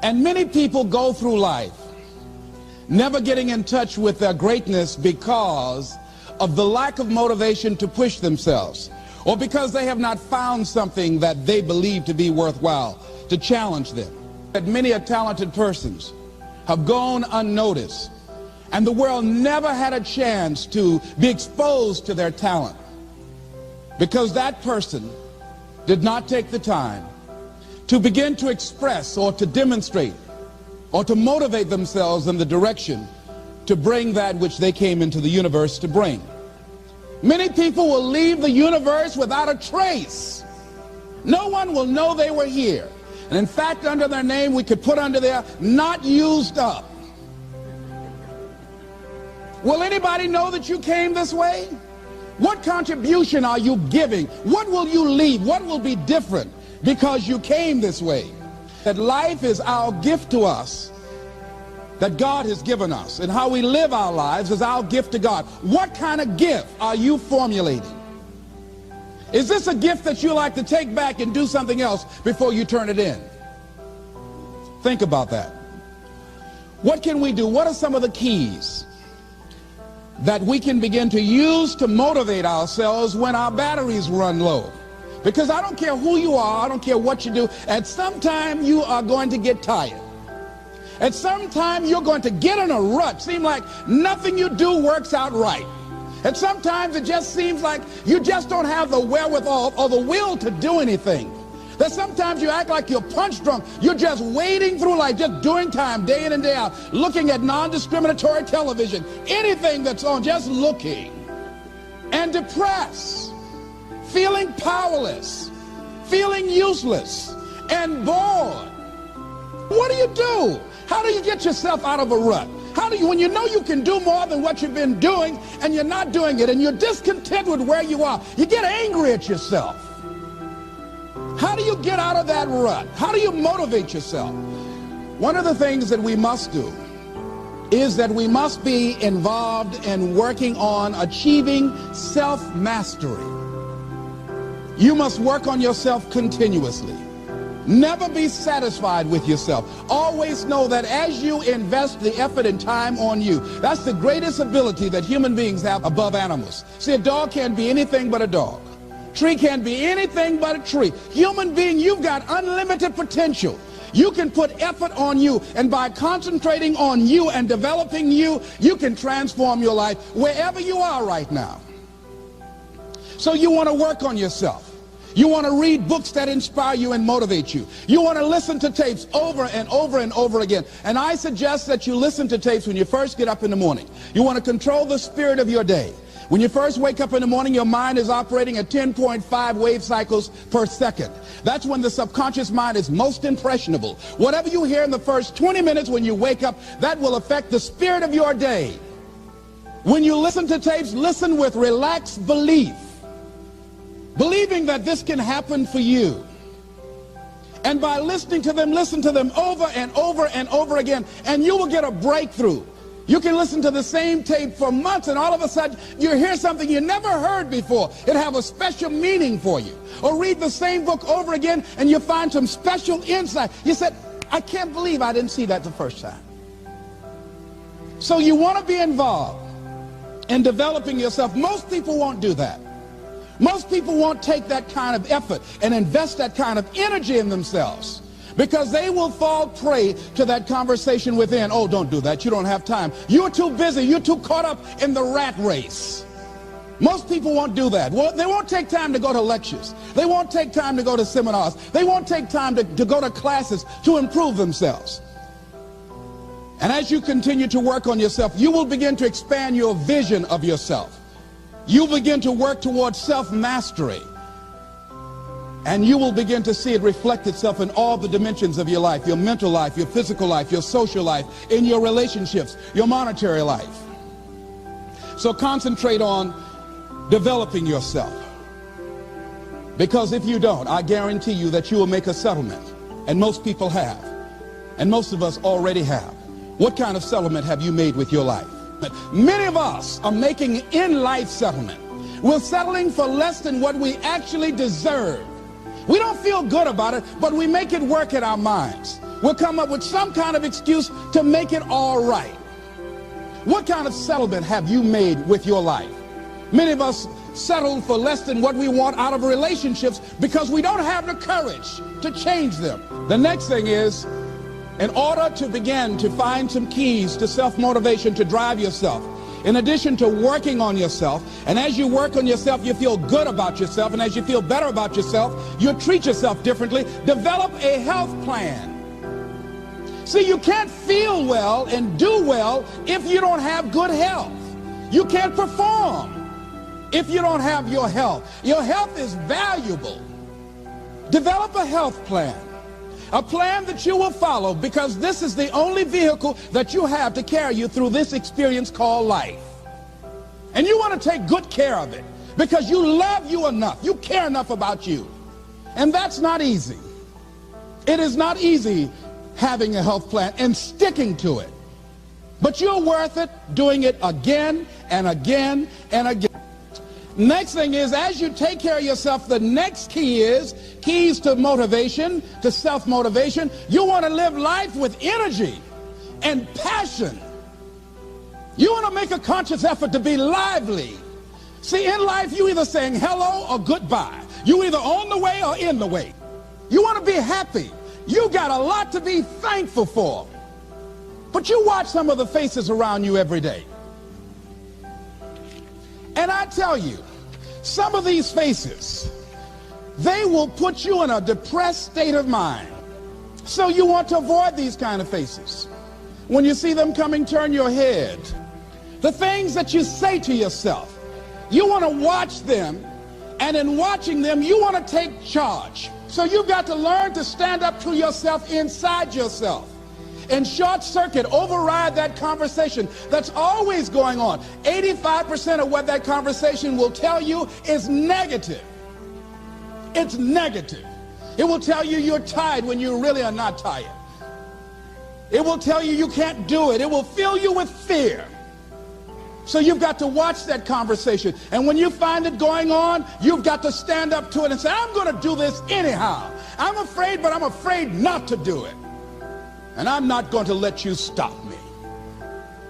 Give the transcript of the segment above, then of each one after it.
And many people go through life never getting in touch with their greatness because of the lack of motivation to push themselves, or because they have not found something that they believe to be worthwhile to challenge them. That many talented persons have gone unnoticed, and the world never had a chance to be exposed to their talent because that person did not take the time to begin to express or to demonstrate or to motivate themselves in the direction to bring that which they came into the universe to bring. Many people will leave the universe without a trace. No one will know they were here. And in fact, under their name, we could put under there, not used up. Will anybody know that you came this way? What contribution are you giving? What will you leave? What will be different because you came this way? That life is our gift to us, that God has given us, and how we live our lives is our gift to God. What kind of gift are you formulating? Is this a gift that you like to take back and do something else before you turn it in? Think about that. What can we do? What are some of the keys that we can begin to use to motivate ourselves when our batteries run low? Because I don't care who you are, I don't care what you do, at some time you are going to get tired. At some time you're going to get in a rut. Seem like nothing you do works out right. And sometimes it just seems like you just don't have the wherewithal or the will to do anything. That sometimes you act like you're punch drunk. You're just wading through life, just doing time day in and day out, looking at non-discriminatory television, anything that's on, just looking. And depressed, feeling powerless, feeling useless, and bored. What do? How do you get yourself out of a rut? How do you, when you know you can do more than what you've been doing and you're not doing it and you're discontent with where you are, you get angry at yourself. How do you get out of that rut? How do you motivate yourself? One of the things that we must do is that we must be involved in working on achieving self-mastery. You must work on yourself continuously. Never be satisfied with yourself. Always know that as you invest the effort and time on you, that's the greatest ability that human beings have above animals. See, a dog can't be anything but a dog. Tree can't be anything but a tree. Human being, you've got unlimited potential. You can put effort on you, and by concentrating on you and developing you, you can transform your life wherever you are right now. So you want to work on yourself. You want to read books that inspire you and motivate you. You want to listen to tapes over and over and over again. And I suggest that you listen to tapes when you first get up in the morning. You want to control the spirit of your day. When you first wake up in the morning, your mind is operating at 10.5 wave cycles per second. That's when the subconscious mind is most impressionable. Whatever you hear in the first 20 minutes when you wake up, that will affect the spirit of your day. When you listen to tapes, listen with relaxed belief. Believing that this can happen for you. And by listening to them, listen to them over and over and over again, and you will get a breakthrough. You can listen to the same tape for months, and all of a sudden you hear something you never heard before. It have a special meaning for you. Or read the same book over again, and you find some special insight. You said, I can't believe I didn't see that the first time. So you want to be involved in developing yourself. Most people won't do that. Most people won't take that kind of effort and invest that kind of energy in themselves because they will fall prey to that conversation within. Oh, don't do that. You don't have time. You're too busy. You're too caught up in the rat race. Most people won't do that. Well, they won't take time to go to lectures. They won't take time to go to seminars. They won't take time to go to classes to improve themselves. And as you continue to work on yourself, you will begin to expand your vision of yourself. You begin to work towards self-mastery, and you will begin to see it reflect itself in all the dimensions of your life, your mental life, your physical life, your social life, in your relationships, your monetary life. So concentrate on developing yourself, because if you don't, I guarantee you that you will make a settlement, and most people have, and most of us already have. What kind of settlement have you made with your life? Many of us are making in-life settlement. We're settling for less than what we actually deserve. We don't feel good about it, but we make it work in our minds. We'll come up with some kind of excuse to make it all right. What kind of settlement have you made with your life? Many of us settle for less than what we want out of relationships because we don't have the courage to change them. The next thing is, in order to begin to find some keys to self-motivation to drive yourself, in addition to working on yourself, and as you work on yourself, you feel good about yourself, and as you feel better about yourself, you treat yourself differently. Develop a health plan. See, you can't feel well and do well if you don't have good health. You can't perform if you don't have your health. Your health is valuable. Develop a health plan. A plan that you will follow, because this is the only vehicle that you have to carry you through this experience called life. And you want to take good care of it because you love you enough. You care enough about you. And that's not easy. It is not easy having a health plan and sticking to it. But you're worth it doing it again and again and again. Next thing is, as you take care of yourself, the next key is keys to motivation, to self-motivation. You want to live life with energy and passion. You want to make a conscious effort to be lively. See, in life, you either saying hello or goodbye. You either on the way or in the way. You want to be happy. You got a lot to be thankful for. But you watch some of the faces around you every day. And I tell you, some of these faces, they will put you in a depressed state of mind. So you want to avoid these kind of faces. When you see them coming, turn your head. The things that you say to yourself, you want to watch them, and in watching them, you want to take charge. So you've got to learn to stand up to yourself inside yourself and short circuit, override that conversation that's always going on. 85% of what that conversation will tell you is negative. It's negative. It will tell you you're tired when you really are not tired. It will tell you you can't do it. It will fill you with fear. So you've got to watch that conversation. And when you find it going on, you've got to stand up to it and say, I'm going to do this anyhow. I'm afraid, but I'm afraid not to do it. And I'm not going to let you stop me.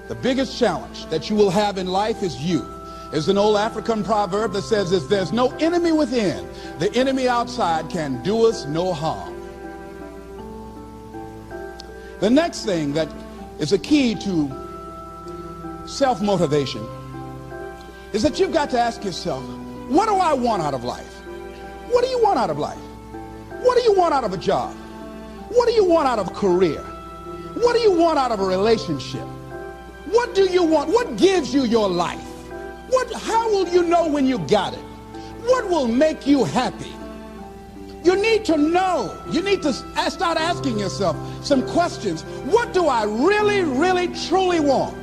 The biggest challenge that you will have in life is you. There's an old African proverb that says, if there's no enemy within, the enemy outside can do us no harm. The next thing that is a key to self-motivation is that you've got to ask yourself, what do I want out of life? What do you want out of life? What do you want out of a job? What do you want out of a career? What do you want out of a relationship? What do you want? What gives you your life? How will you know when you got it? What will make you happy? You need to know. You need to start asking yourself some questions. What do I really, really, truly want?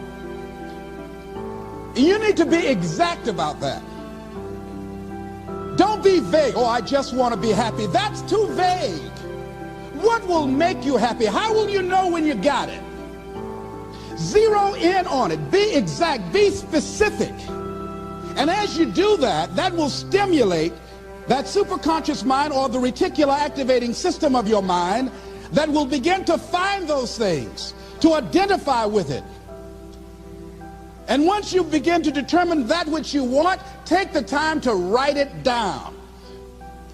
You need to be exact about that. Don't be vague. Oh, I just want to be happy. That's too vague. What will make you happy? How will you know when you got it? Zero in on it. Be exact. Be specific. And as you do that, that will stimulate that superconscious mind, or the reticular activating system of your mind, that will begin to find those things, to identify with it. And once you begin to determine that which you want, take the time to write it down.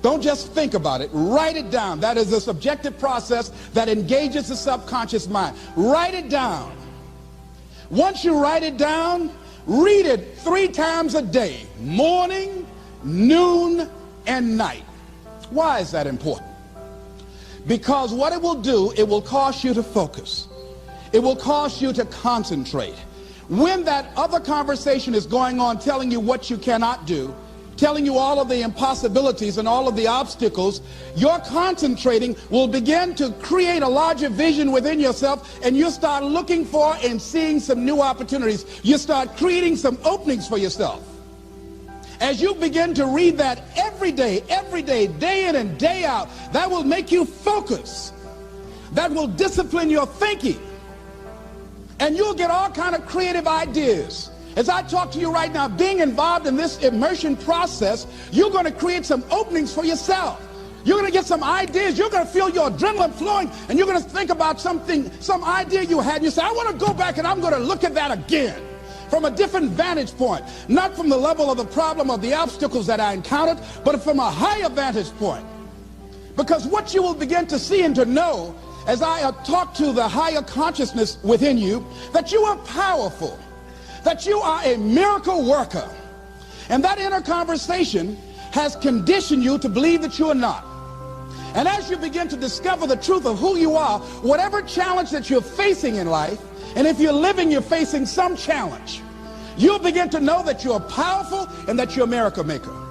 Don't just think about it. Write it down. That is a subjective process that engages the subconscious mind. Write it down. Once you write it down, read it 3 times a day, morning, noon, and night. Why is that important? Because what it will do, it will cause you to focus. It will cause you to concentrate. When that other conversation is going on telling you what you cannot do, telling you all of the impossibilities and all of the obstacles, your concentrating will begin to create a larger vision within yourself, and you'll start looking for and seeing some new opportunities. You start creating some openings for yourself. As you begin to read that every day, day in and day out, that will make you focus. That will discipline your thinking. And you'll get all kind of creative ideas. As I talk to you right now, being involved in this immersion process, you're going to create some openings for yourself. You're going to get some ideas. You're going to feel your adrenaline flowing, and you're going to think about something, some idea you had. And you say, I want to go back and I'm going to look at that again from a different vantage point, not from the level of the problem of the obstacles that I encountered, but from a higher vantage point. Because what you will begin to see and to know as I talk to the higher consciousness within you, that you are powerful, that you are a miracle worker. And that inner conversation has conditioned you to believe that you are not. And as you begin to discover the truth of who you are, whatever challenge that you're facing in life, and if you're living, you're facing some challenge, you'll begin to know that you're powerful and that you're a miracle maker.